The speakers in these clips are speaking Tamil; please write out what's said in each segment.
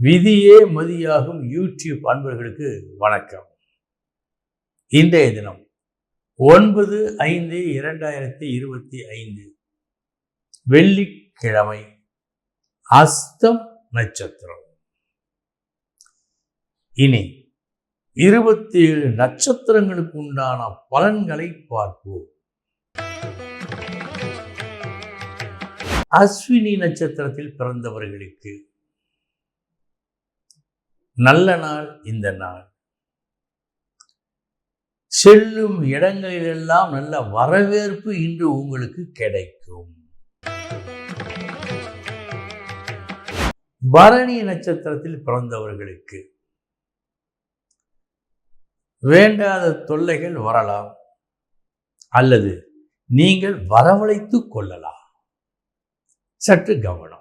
விதியே மதியாகும் யூடியூப் அன்பர்களுக்கு வணக்கம். இன்றைய தினம் 9/5/2025 வெள்ளிக்கிழமை, அஸ்தம் நட்சத்திரம். இனி 27 நட்சத்திரங்களுக்கு உண்டான பலன்களை பார்ப்போம். அஸ்வினி நட்சத்திரத்தில் பிறந்தவர்களுக்கு நல்ல நாள். இந்த நாள் செல்லும் இடங்களிலெல்லாம் நல்ல வரவேற்பு இன்று உங்களுக்கு கிடைக்கும். பரணி நட்சத்திரத்தில் பிறந்தவர்களுக்கு வேண்டாத தொல்லைகள் வரலாம் அல்லது நீங்கள் வரவழைத்துக் கொள்ளலாம். சற்று கவனம்.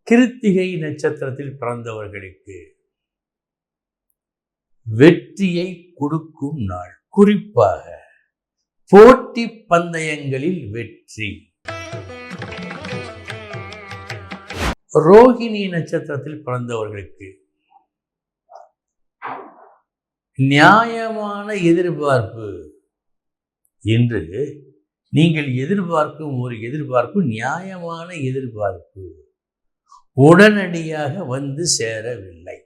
கிருத்திகை நட்சத்திரத்தில் பிறந்தவர்களுக்கு வெற்றியை கொடுக்கும் நாள். குறிப்பாக போட்டி பந்தயங்களில் வெற்றி. ரோகிணி நட்சத்திரத்தில் பிறந்தவர்களுக்கு நியாயமான எதிர்பார்ப்பு. இன்று நீங்கள் எதிர்பார்க்கும் ஒரு எதிர்பார்ப்பு நியாயமான எதிர்பார்ப்பு உடனடியாக வந்து சேரவில்லை.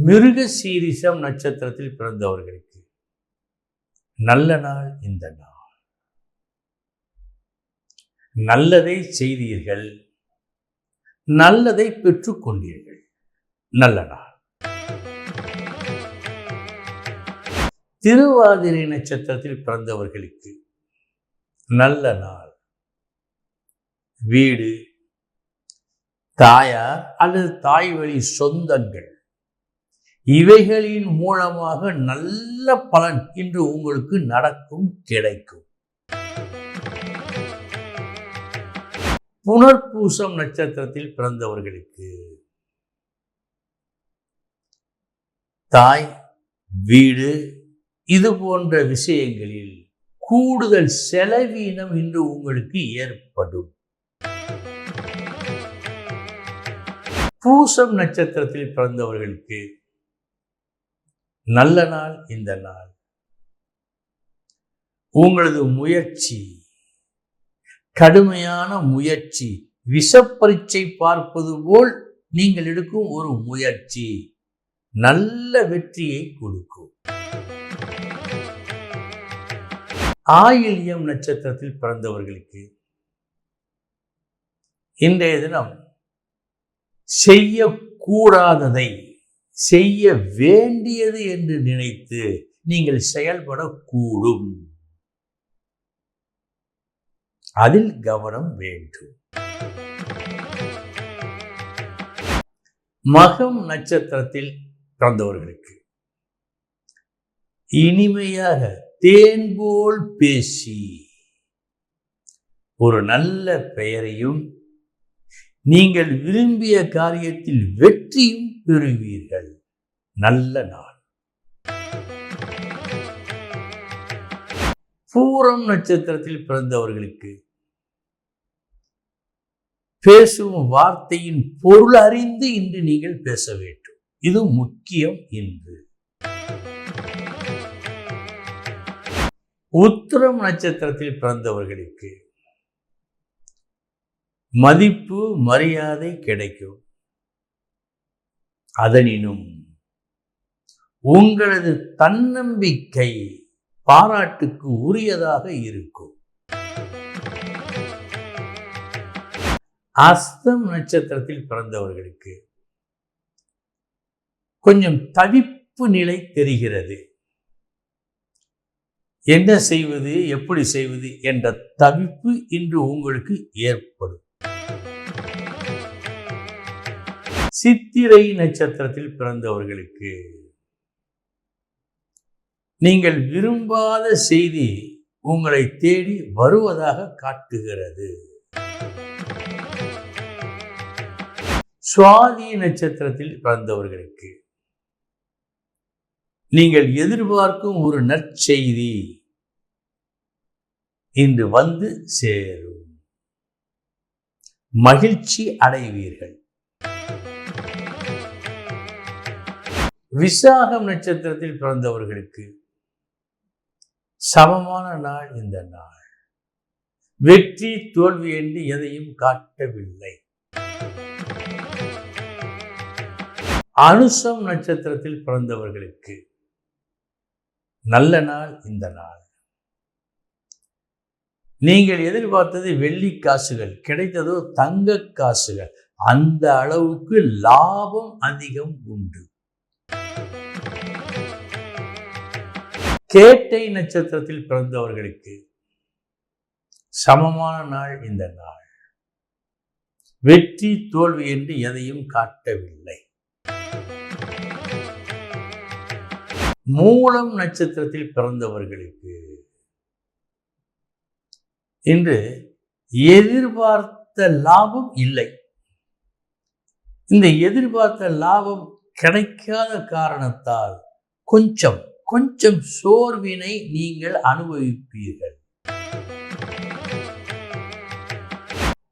மிருகசீரிஷம் நட்சத்திரத்தில் பிறந்தவர்களுக்கு நல்ல நாள். இந்த நாள் நல்லதை செய்தீர்கள், நல்லதை பெற்றுக் கொண்டீர்கள். நல்ல நாள். திருவாதிரை நட்சத்திரத்தில் பிறந்தவர்களுக்கு நல்ல நாள். வீடு, தாயார் அல்லது தாய் வழி சொந்தங்கள், இவைகளின் மூலமாக நல்ல பலன் இன்று உங்களுக்கு நடக்கும், கிடைக்கும். புனர்பூசம் நட்சத்திரத்தில் பிறந்தவர்களுக்கு தாய், வீடு இது போன்ற விஷயங்களில் கூடுதல் செலவீனம் இன்று உங்களுக்கு ஏற்படும். பூசம் நட்சத்திரத்தில் பிறந்தவர்களுக்கு நல்ல நாள். இந்த நாள் உங்களது முயற்சி, கடுமையான முயற்சி, விஷப்பரீட்சை பார்ப்பது போல் நீங்கள் எடுக்கும் ஒரு முயற்சி நல்ல வெற்றியை கொடுக்கும். ஆயில்யம் நட்சத்திரத்தில் பிறந்தவர்களுக்கு இன்றைய தினம் செய்யக்கூடாததை செய்ய வேண்டியது என்று நினைத்து நீங்கள் செயல்படக்கூடும். அதில் கவனம் வேண்டும். மகம் நட்சத்திரத்தில் பிறந்தவர்களுக்கு இனிமையாக தேன் போல் பேசி ஒரு நல்ல பெயரையும் நீங்கள் விரும்பிய காரியத்தில் வெற்றியும் பெறுவீர்கள். நல்ல நாள். பூரம் நட்சத்திரத்தில் பிறந்தவர்களுக்கு பேசும் வார்த்தையின் பொருள் அறிந்து இன்று நீங்கள் பேச வேண்டும். இது முக்கியம். இன்று உத்திரம் நட்சத்திரத்தில் பிறந்தவர்களுக்கு மதிப்பு, மரியாதை கிடைக்கும். அதனினும் உங்களது தன்னம்பிக்கை பாராட்டுக்கு உரியதாக இருக்கும். அஸ்தம் நட்சத்திரத்தில் பிறந்தவர்களுக்கு கொஞ்சம் தவிப்பு நிலை தெரிகிறது. என்ன செய்வது, எப்படி செய்வது என்ற தவிப்பு இன்று உங்களுக்கு ஏற்படும். சித்திரை நட்சத்திரத்தில் பிறந்தவர்களுக்கு நீங்கள் விரும்பாத செய்தி உங்களை தேடி வருவதாக காட்டுகிறது. சுவாதி நட்சத்திரத்தில் பிறந்தவர்களுக்கு நீங்கள் எதிர்பார்க்கும் ஒரு நற்செய்தி இன்று வந்து சேரும். மகிழ்ச்சி அடைவீர்கள். விசாகம் நட்சத்திரத்தில் பிறந்தவர்களுக்கு சமமான நாள் இந்த நாள். வெற்றி தோல்வி என்று எதையும் காட்டவில்லை. அனுசம் நட்சத்திரத்தில் பிறந்தவர்களுக்கு நல்ல நாள் இந்த நாள். நீங்கள் எதிர்பார்த்தது வெள்ளி காசுகள், கிடைத்ததோ தங்க காசுகள். அந்த அளவுக்கு லாபம் அதிகம் உண்டு. கேட்டை நட்சத்திரத்தில் பிறந்தவர்களுக்கு சமமான நாள் இந்த நாள். வெற்றி தோல்வி என்று எதையும் காட்டவில்லை. மூலம் நட்சத்திரத்தில் பிறந்தவர்களுக்கு இன்று எதிர்பார்த்த லாபம் இல்லை. இந்த எதிர்பார்த்த லாபம் கிடைக்காத காரணத்தால் கொஞ்சம் சோர்வினை நீங்கள் அனுபவிப்பீர்கள்.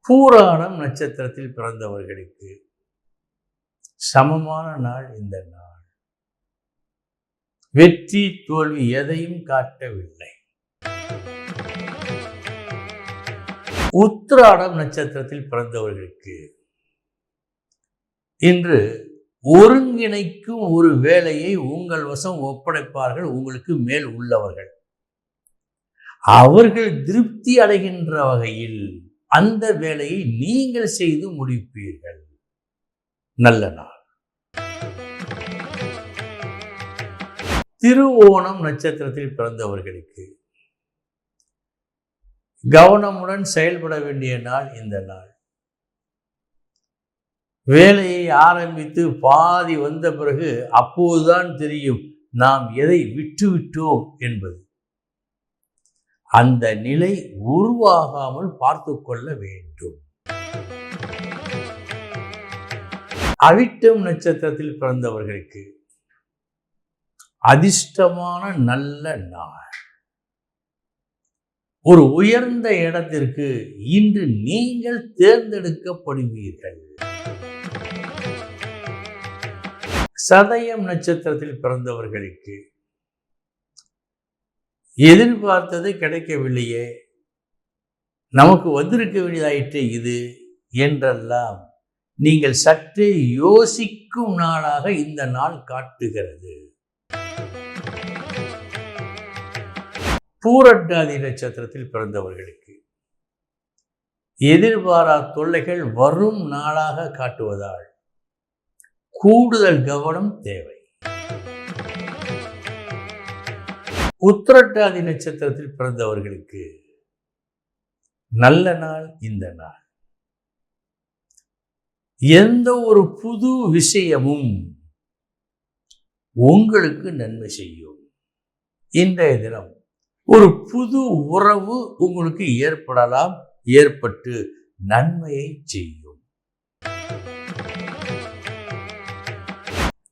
பூராடம் நட்சத்திரத்தில் பிறந்தவர்களுக்கு சமமான நாள் இந்த நாள். வெற்றி தோல்வி எதையும் காட்டவில்லை. உத்திராடம் நட்சத்திரத்தில் பிறந்தவர்களுக்கு இன்று ஒருங்கிணைக்கும் ஒரு வேலையை உங்கள் வசம் ஒப்படைப்பார்கள் உங்களுக்கு மேல் உள்ளவர்கள். அவர்கள் திருப்தி அடைகின்ற வகையில் அந்த வேலையை நீங்கள் செய்து முடிப்பீர்கள். நல்ல நாள். திருவோணம் நட்சத்திரத்தில் பிறந்தவர்களுக்கு கவனமுடன் செயல்பட வேண்டிய நாள் இந்த நாள். வேலையை ஆரம்பித்து பாதி வந்த பிறகு அப்போதுதான் தெரியும் நாம் எதை விட்டுவிட்டோம் என்பது. அந்த நிலை உருவாகாமல் பார்த்து கொள்ள வேண்டும். அவிட்டம் நட்சத்திரத்தில் பிறந்தவர்களுக்கு அதிர்ஷ்டமான நல்ல நாள். ஒரு உயர்ந்த இடத்திற்கு இன்று நீங்கள் தேர்ந்தெடுக்கப்படுவீர்கள். சதயம் நட்சத்திரத்தில் பிறந்தவர்களுக்கு எதிர்பார்த்தது கிடைக்கவில்லையே, நமக்கு வந்திருக்க வேண்டியதாயிற்றே இது என்றெல்லாம் நீங்கள் சற்றே யோசிக்கும் நாளாக இந்த நாள் காட்டுகிறது. பூரட்டாதி நட்சத்திரத்தில் பிறந்தவர்களுக்கு எதிர்பாரா தொல்லைகள் வரும் நாளாக காட்டுவதால் கூடுதல் கவனம் தேவை. உத்திரட்டாதி நட்சத்திரத்தில் பிறந்தவர்களுக்கு நல்ல நாள் இந்த நாள். எந்த ஒரு புது விஷயமும் உங்களுக்கு நன்மை செய்யும். இன்றைய தினம் ஒரு புது உறவு உங்களுக்கு ஏற்படலாம், ஏற்பட்டு நன்மையை செய்யும்.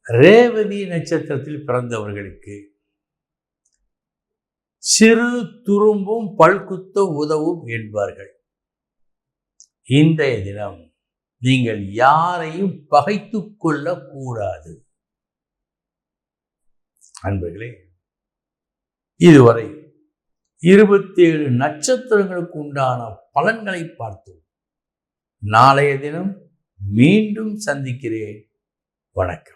ரேவதி நட்சத்திரத்தில் பிறந்தவர்களுக்கு சிறு துரும்பும் பல்குத்த உதவும் என்பார்கள். இன்றைய தினம் நீங்கள் யாரையும் பகைத்து கொள்ளக்கூடாது. அன்பர்களே, இதுவரை 27 நட்சத்திரங்களுக்கு உண்டான பலன்களை பார்த்தோம். நாளைய தினம் மீண்டும் சந்திக்கிறேன். வணக்கம்.